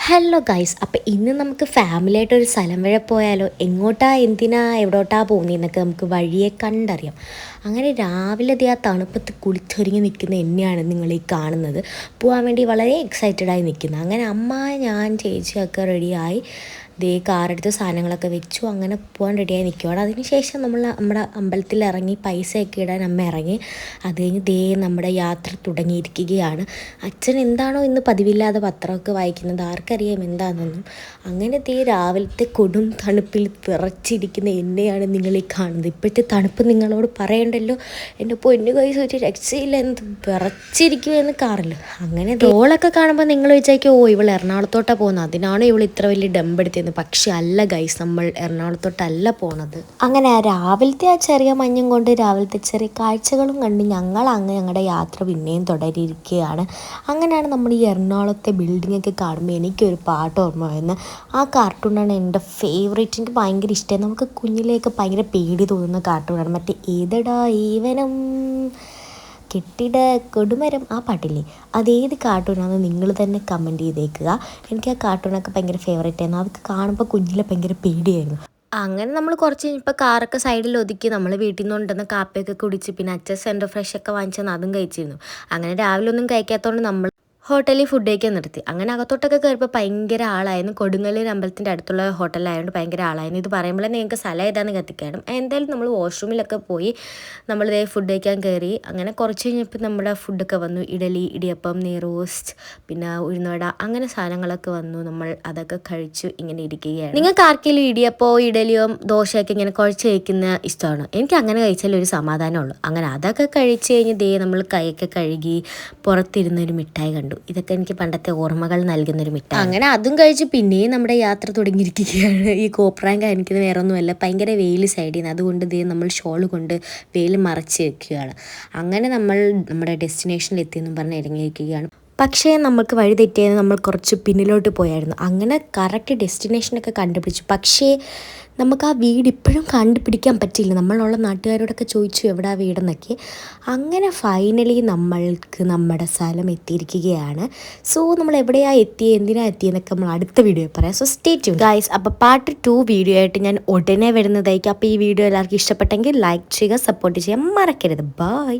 Hello guys, അപ്പോൾ ഇന്ന് നമുക്ക് ഫാമിലിയായിട്ടൊരു സ്ഥലം വരെ പോയാലോ? എങ്ങോട്ടാ, എന്തിനാ, എവിടോട്ടാ പോകുന്നതെന്നൊക്കെ നമുക്ക് വഴിയെ കണ്ടറിയാം. അങ്ങനെ രാവിലെ ആ തണുപ്പത്ത് കുളിച്ചൊരുങ്ങി നിൽക്കുന്ന എന്നെയാണ് നിങ്ങളീ കാണുന്നത്. പോകാൻ വേണ്ടി വളരെ എക്സൈറ്റഡായി നിൽക്കുന്നത്. അങ്ങനെ അമ്മ, ഞാൻ, ചേച്ചിയൊക്കെ റെഡിയായി കാറെടുത്ത് സാധനങ്ങളൊക്കെ വെച്ചു. അങ്ങനെ പോകാൻ റെഡിയായി നിൽക്കുകയാണ്. അതിനുശേഷം നമ്മൾ നമ്മുടെ അമ്പലത്തിൽ ഇറങ്ങി പൈസയൊക്കെ ഇടാൻ അമ്മ ഇറങ്ങി. അത് കഴിഞ്ഞ് നമ്മുടെ യാത്ര തുടങ്ങിയിരിക്കുകയാണ്. അച്ഛൻ എന്താണോ ഇന്ന് പതിവില്ലാതെ പത്രമൊക്കെ വായിക്കുന്നത്, ആർക്കറിയാം എന്താണെന്നൊന്നും. അങ്ങനെ രാവിലത്തെ കൊടും തണുപ്പിൽ വിറച്ചിരിക്കുന്ന എന്നെയാണ് നിങ്ങളീ കാണുന്നത്. ഇപ്പോഴത്തെ തണുപ്പ് നിങ്ങളോട് പറയണ്ടല്ലോ, എൻ്റെ പൊന്നു കൈസ് ഒരു രക്ഷയില്ല, എന്ത് വിറച്ചിരിക്കുമെന്ന് കാറില്ല. അങ്ങനെ റോളൊക്കെ കാണുമ്പോൾ നിങ്ങൾ വിചാരിക്കും, ഓ ഇവൾ എറണാകുളത്തോട്ടാണ് പോകുന്നത്, അതിനാണ് ഇവൾ ഇത്ര വലിയ ഡമ്പെടുത്തിയത്. പക്ഷെ അല്ല ഗൈസ്, നമ്മൾ എറണാകുളത്തോട്ടല്ല പോണത്. അങ്ങനെ രാവിലത്തെ ചെറിയ മഞ്ഞും കൊണ്ട് രാവിലത്തെ ചെറിയ കാഴ്ചകളും കണ്ട് ഞങ്ങളുടെ യാത്ര പിന്നെയും തുടരിയിരിക്കുകയാണ്. അങ്ങനെയാണ് നമ്മൾ ഈ എറണാകുളത്തെ ബിൽഡിങ്ങൊക്കെ കാണുമ്പോൾ എനിക്കൊരു പാട്ട് ഓർമ്മ വരുന്നത്. ആ കാർട്ടൂണാണ് എൻ്റെ ഫേവറേറ്റ്. എനിക്ക് ഭയങ്കര ഇഷ്ടമായി. നമുക്ക് കുഞ്ഞിലേക്ക് ഭയങ്കര പേടി തോന്നുന്ന കാർട്ടൂണാണ്. മറ്റേ ഏതടാ ഈവനം കെട്ടിട കൊടുമരം, ആ പാട്ടില്ലേ, അതേത് കാർട്ടൂണാണെന്ന് നിങ്ങൾ തന്നെ കമൻറ്റ് ചെയ്തേക്കുക. എനിക്ക് ആ കാർട്ടൂണൊക്കെ ഭയങ്കര ഫേവറേറ്റ് ആയിരുന്നു. അതൊക്കെ കാണുമ്പോൾ കുഞ്ഞിലെ ഭയങ്കര പേടിയായിരുന്നു. അങ്ങനെ നമ്മൾ കുറച്ച് കഴിഞ്ഞപ്പോൾ കാറൊക്കെ സൈഡിൽ ഒതുക്കി നമ്മൾ വീട്ടിൽ നിന്ന് കൊണ്ടുവന്ന കാപ്പിയൊക്കെ കുടിച്ച്, പിന്നെ അച്ഛൻ സെൻറ്റർ ഫ്രഷ് ഒക്കെ വാങ്ങിച്ചെന്ന് അതും കഴിച്ചിരുന്നു. അങ്ങനെ രാവിലെ ഒന്നും കഴിക്കാത്തതുകൊണ്ട് നമ്മൾ ഹോട്ടലിൽ ഫുഡ് കഴിക്കാൻ നിർത്തി. അങ്ങനെ അകത്തോട്ടൊക്കെ കയറിയപ്പോൾ ഭയങ്കര ആളായിരുന്നു. കൊടുങ്ങല്ലൂർ അമ്പലത്തിൻ്റെ അടുത്തുള്ള ഹോട്ടലായതുകൊണ്ട് ഭയങ്കര ആളായിരുന്നു. ഇത് പറയുമ്പോഴേ നിങ്ങൾക്ക് സ്ഥലം ഏതാണെന്ന് കത്തിക്കാനും. എന്തായാലും നമ്മൾ വാഷ്റൂമിലൊക്കെ പോയി നമ്മൾ ഫുഡ് കഴിക്കാൻ കയറി. അങ്ങനെ കുറച്ച് കഴിഞ്ഞപ്പോൾ നമ്മുടെ ഫുഡൊക്കെ വന്നു. ഇഡലി, ഇടിയപ്പം, നെയ്റോസ്റ്റ്, പിന്നെ ഉഴുന്നുവട, അങ്ങനെ സാധനങ്ങളൊക്കെ വന്നു. നമ്മൾ അതൊക്കെ കഴിച്ചു ഇങ്ങനെ ഇരിക്കുകയാണ്. നിങ്ങൾക്ക് ആർക്കെങ്കിലും ഇടിയപ്പോ ഇഡലിയോ ദോശയൊക്കെ ഇങ്ങനെ കുഴച്ച് കഴിക്കുന്ന ഇഷ്ടമാണ്? എനിക്ക് അങ്ങനെ കഴിച്ചാൽ ഒരു സമാധാനമുള്ളൂ. അങ്ങനെ അതൊക്കെ കഴിച്ച് കഴിഞ്ഞ് നമ്മൾ കൈയൊക്കെ കഴുകി പുറത്തിരുന്നൊരു മിഠായി കണ്ടു. ഇതൊക്കെ എനിക്ക് പണ്ടത്തെ ഓർമ്മകൾ നൽകുന്നൊരു മിഠായി. അങ്ങനെ അതും കഴിച്ച് പിന്നെയും നമ്മുടെ യാത്ര തുടങ്ങിയിരിക്കുകയാണ്. ഈ കോപ്രായം കാണിക്കുന്നത് വേറെ ഒന്നുമല്ല, ഭയങ്കര വെയിൽ സൈഡിൽ നിന്ന്, അതുകൊണ്ട് നമ്മൾ ഷോൾ കൊണ്ട് വെയിൽ മറച്ച് വെക്കുകയാണ്. അങ്ങനെ നമ്മൾ നമ്മുടെ ഡെസ്റ്റിനേഷനിൽ എത്തിയെന്നും പറഞ്ഞ് ഇറങ്ങിയിരിക്കുകയാണ്. പക്ഷേ നമുക്ക് വഴി തെറ്റിയത് നമ്മൾ കുറച്ച് പിന്നിലോട്ട് പോയായിരുന്നു. അങ്ങനെ കറക്റ്റ് ഡെസ്റ്റിനേഷനൊക്കെ കണ്ടുപിടിച്ചു. പക്ഷേ നമുക്ക് ആ വീട് ഇപ്പോഴും കണ്ടുപിടിക്കാൻ പറ്റില്ല. നമ്മളുള്ള നാട്ടുകാരോടൊക്കെ ചോദിച്ചു എവിടെ ആ വീടെന്നൊക്കെ. അങ്ങനെ ഫൈനലി നമ്മൾക്ക് നമ്മുടെ സ്ഥലം എത്തിയിരിക്കുകയാണ്. സോ നമ്മൾ എവിടെയാണ് എത്തിയത്, എന്തിനാണ് എത്തിയെന്നൊക്കെ നമ്മൾ അടുത്ത വീഡിയോ പറയാം. So stay tune guys. അപ്പോൾ പാർട്ട് 2 വീഡിയോ ആയിട്ട് ഞാൻ ഉടനെ വരുന്നതായിരിക്കും. അപ്പോൾ ഈ വീഡിയോ എല്ലാവർക്കും ഇഷ്ടപ്പെട്ടെങ്കിൽ ലൈക്ക് ചെയ്യുക, സപ്പോർട്ട് ചെയ്യാൻ മറക്കരുത്. ബൈ.